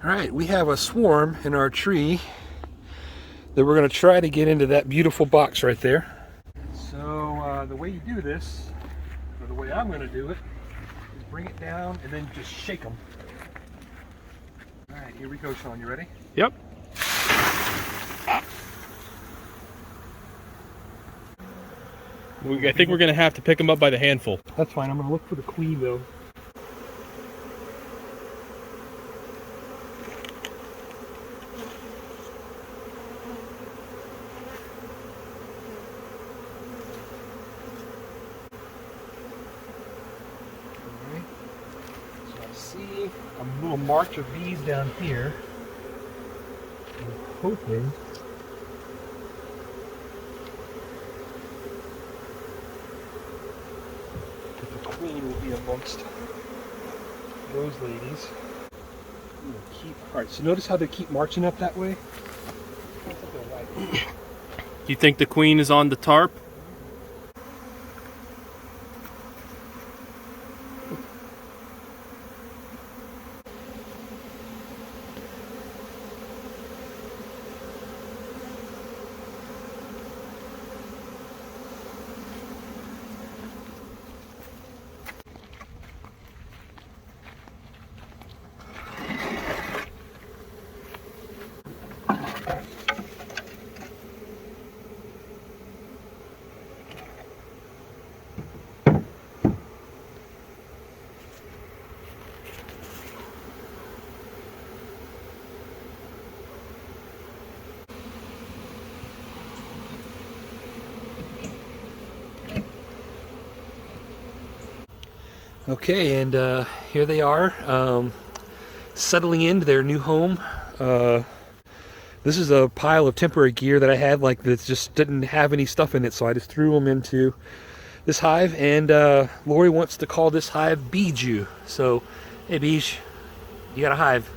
Alright, we have a swarm in our tree that we're going to try to get into that beautiful box right there. So the way you do this, or the way I'm going to do it, is bring it down and then just shake them. Alright, here we go, Sean. You ready? Yep. I think we're going to have to pick them up by the handful. That's fine. I'm going to look for the queen though. See a little march of bees down here. I'm hoping that the queen will be amongst those ladies. Alright, so notice how they keep marching up that way? You think the queen is on the tarp? Okay, and here they are, settling into their new home. This is a pile of temporary gear that I had, like, that just didn't have any stuff in it, so I just threw them into this hive, and Lori wants to call this hive Bijou. So, hey Bijou, you got a hive.